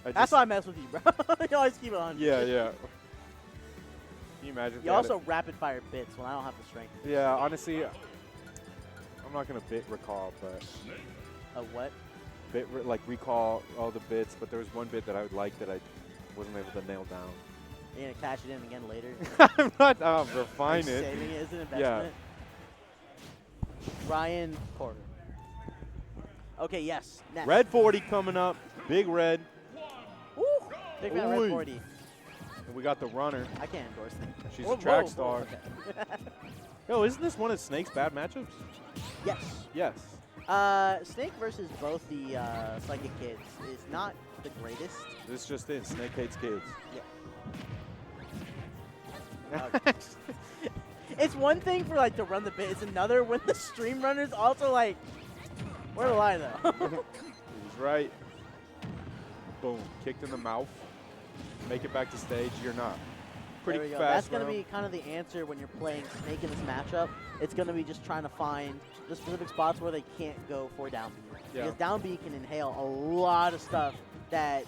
That's why I mess with you, bro. You always keep it on. Yeah, yeah. Can you imagine? You also rapid fire bits when I don't have the strength. Yeah, honestly, I'm not gonna bit recall, but A what? like recall all the bits. But there was one bit that I would like that I wasn't able to nail down. You're gonna cash it in again later. I'm not refine it. Saving it as an Yeah. investment. Raiyihn, KORU. Okay, yes. Ness. Red 40 coming up. Big red. Woo! Big fan of Ooh. Red 40. And we got the runner. I can't endorse that. She's a track whoa, star. okay. Yo, isn't this one of Snake's bad matchups? Yes. Yes. Snake versus both the Psychic kids is not the greatest. This just in. Snake hates kids. Yeah. Okay. It's one thing for like to run the bit. It's another when the stream runner's also like, where the line though? He's right. Boom. Kicked in the mouth. Make it back to stage. You're not. Pretty There we go. fast. That's going to be kind of the answer when you're playing Snake in this matchup. It's going to be just trying to find the specific spots where they can't go for down B. Yeah. Because down B can inhale a lot of stuff that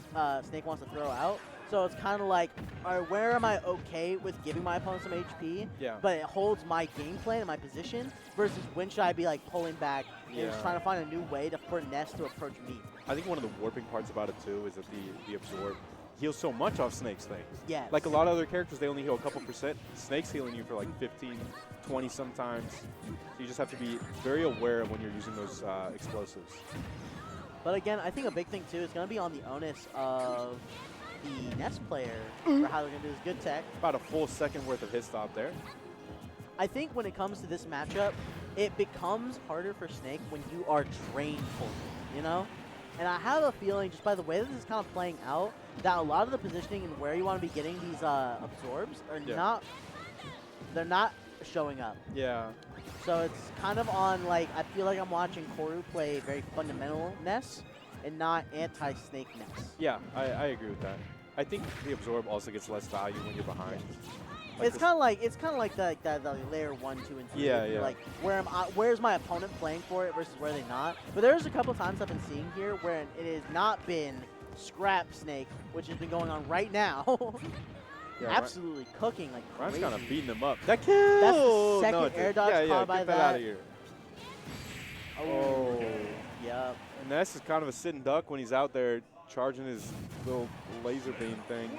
Snake wants to throw out. So it's kind of like, all right, where am I okay with giving my opponent some HP, Yeah. but it holds my game plan and my position, versus when should I be like pulling back and just trying to find a new way for Ness to approach me. I think one of the warping parts about it too is that the absorb heals so much off Snake's things. Yes. Like a lot of other characters, they only heal a couple percent. Snake's healing you for like 15, 20 sometimes. So you just have to be very aware of when you're using those explosives. But again, I think a big thing too is going to be on the onus of the Ness player for how they're going to do this good tech. About a full second worth of hit stop there. I think when it comes to this matchup, it becomes harder for Snake when you are trained for it, you know? And I have a feeling, just by the way that this is kind of playing out, that a lot of the positioning and where you want to be getting these absorbs are they're not showing up. Yeah. So it's kind of on, like, I feel like I'm watching KORU play very fundamental Ness and not anti-Snake Ness. Yeah, I agree with that. I think the absorb also gets less value when you're behind. Like It's kind of like the layer 1, 2, and 3. Yeah, yeah. Like where's my opponent playing for it versus where they not. But there's a couple times I've been seeing here where it has not been scrap Snake, which has been going on right now. yeah, Absolutely cooking like Ryan's crazy. kind of beating him up. That kill! That's the second no, air dodge yeah, caught by get that. out of here. Oh. Yep. And Ness is kind of a sitting duck when he's out there charging his little laser beam thing.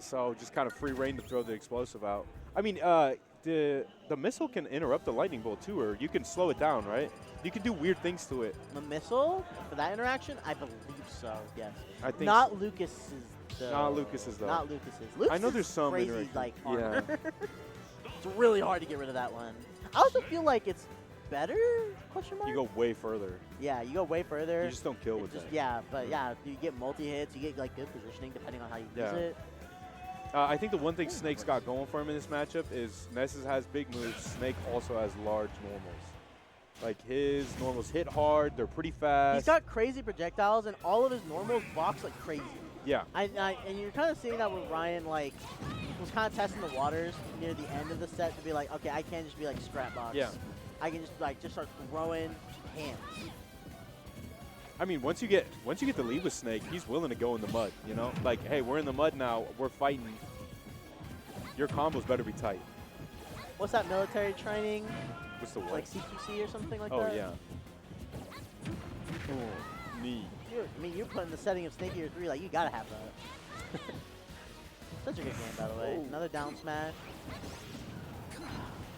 So just kind of free reign to throw the explosive out. I mean, the missile can interrupt the lightning bolt too, or you can slow it down, right? You can do weird things to it. The missile for that interaction, I believe so. Yes. I think Not Lucas's. Though. Not Lucas's though. Not Lucas's. Lucas I know there's some crazy interaction. like Yeah. armor. It's really hard to get rid of that one. I also feel like it's better? Question mark. You go way further. Yeah, you go way further. You just don't kill with just, that. Yeah, but yeah, you get multi-hits, you get like good positioning depending on how you use it. I think the one thing Snake's got going for him in this matchup is Ness has big moves. Snake also has large normals. Like his normals hit hard, they're pretty fast. He's got crazy projectiles, and all of his normals box like crazy. Yeah. And you're kind of seeing that with Raiyihn, like, was kind of testing the waters near the end of the set to be like, okay, I can't just be like scrap box. Yeah. I can just start throwing hands. I mean, once you get the lead with Snake, he's willing to go in the mud. You know, like, hey, we're in the mud now. We're fighting. Your combos better be tight. What's that military training? What's the what? Like CQC or something like oh that? yeah. Oh, knee. I mean, you're putting the setting of Snake Eater 3, like, you gotta have that. Such a good game, by the way. Oh. Another down smash.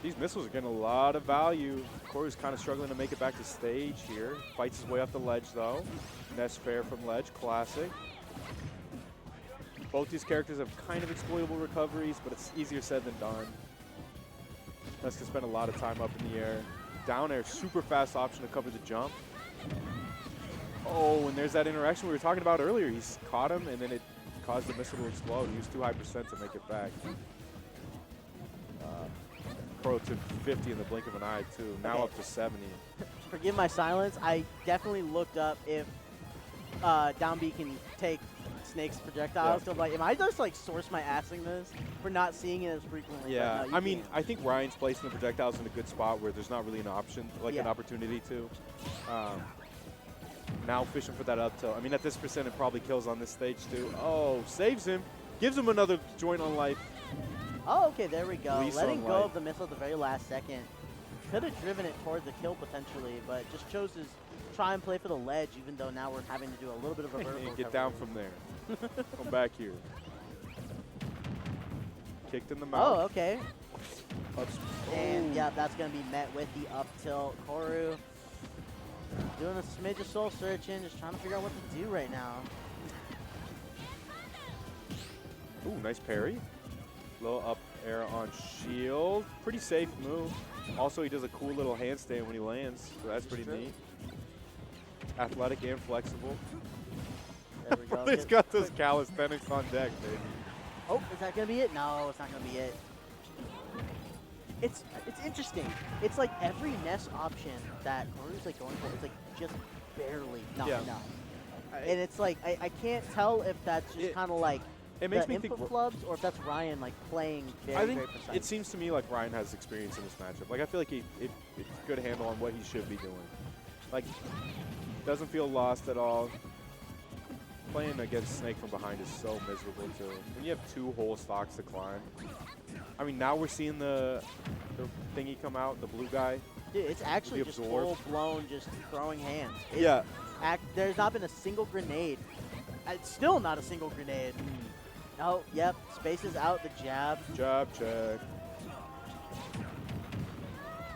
These missiles are getting a lot of value. KORU's kind of struggling to make it back to stage here. Fights his way off the ledge, though. Ness fair from ledge, classic. Both these characters have kind of exploitable recoveries, but it's easier said than done. Ness can spend a lot of time up in the air. Down air, super fast option to cover the jump. Oh, and there's that interaction we were talking about earlier. He's caught him, and then it caused the missile to explode. He used too high percent to make it back. Pro to 50 in the blink of an eye, too. Now Okay. up to 70. Forgive my silence. I definitely looked up if down B can take Snake's projectiles. Yeah. So, like, am I just, like, source my assing this for not seeing it as frequently? Yeah, But no, you I mean, can't. I think Ryan's placing the projectiles in a good spot where there's not really an option, like an opportunity to. Now fishing for that up tilt. I mean, at this percent, it probably kills on this stage too. Oh, saves him. Gives him another joint on life. Oh, okay, there we go. Release Letting on go life. of the missile at the very last second. Could have driven it towards the kill potentially, but just chose to try and play for the ledge, even though now we're having to do a little bit of a vertical And get down from there. Come back here. Kicked in the mouth. Oh, okay. Ups. And Oh. yeah, that's going to be met with the up tilt. KORU doing a smidge of soul searching, just trying to figure out what to do right now. Ooh, nice parry. Little up air on shield. Pretty safe move. Also, he does a cool little handstand when he lands, so that's pretty neat. Athletic and flexible. There we go. He's got those calisthenics on deck, baby. Oh, is that going to be it? No, it's not going to be it. It's interesting. It's like every Ness option that KORU's like going for, it's like just barely not enough. And it's like, I can't tell if that's just kind of like it makes the me think input flubs or if that's Raiyhn like playing very, I think very precise. it seems to me like Raiyhn has experience in this matchup. Like, I feel like it's a good handle on what he should be doing. Like, doesn't feel lost at all. Playing against Snake from behind is so miserable too. When you have 2 whole stocks to climb. I mean, now we're seeing the thingy come out, the blue guy. Dude, it's actually just absorb. full-blown just throwing hands. There's not been a single grenade. It's still not a single grenade. Oh, yep. Space is out. The jab. Jab check.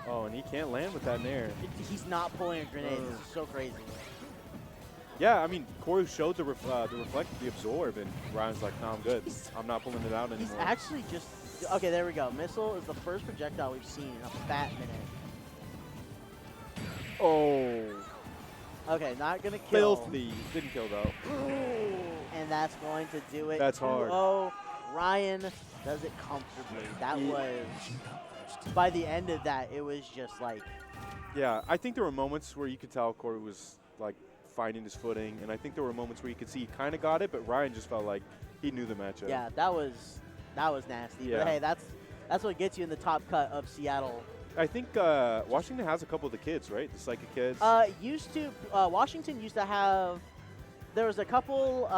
Oh, and he can't land with that nair. He's not pulling a grenade. This is so crazy. Yeah, I mean, KORU showed the reflect, the absorb, and Ryan's like, no, I'm good. I'm not pulling it out anymore. He's actually just... Okay, there we go. Missile is the first projectile we've seen in a fat minute. Oh. Okay, not going to kill. Filthy. Didn't kill, though. And that's going to do it. That's hard. Oh, Raiyhn does it comfortably. That was... By the end of that, it was just like... Yeah, I think there were moments where you could tell KORU was, like, finding his footing, and I think there were moments where you could see he kind of got it, but Raiyhn just felt like he knew the matchup. Yeah, that was nasty. Yeah. But hey, that's what gets you in the top cut of Seattle. I think Washington has a couple of the kids, right? The Psychic kids. Washington used to have, there was a couple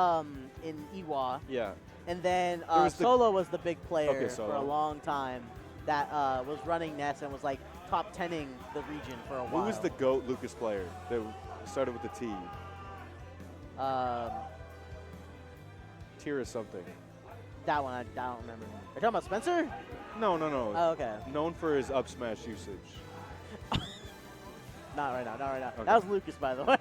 in Iwa. Yeah. And then was Solo was the big player Okay, for a long time that was running Ness and was like top 10ing the region for a while. Who was the GOAT Lucas player that started with the T? Tier or something. That one, I don't remember. Are you talking about Spencer? No, no, no. Oh, okay. Known for his up smash usage. Not right now, not right now. Okay. That was Lucas, by the way.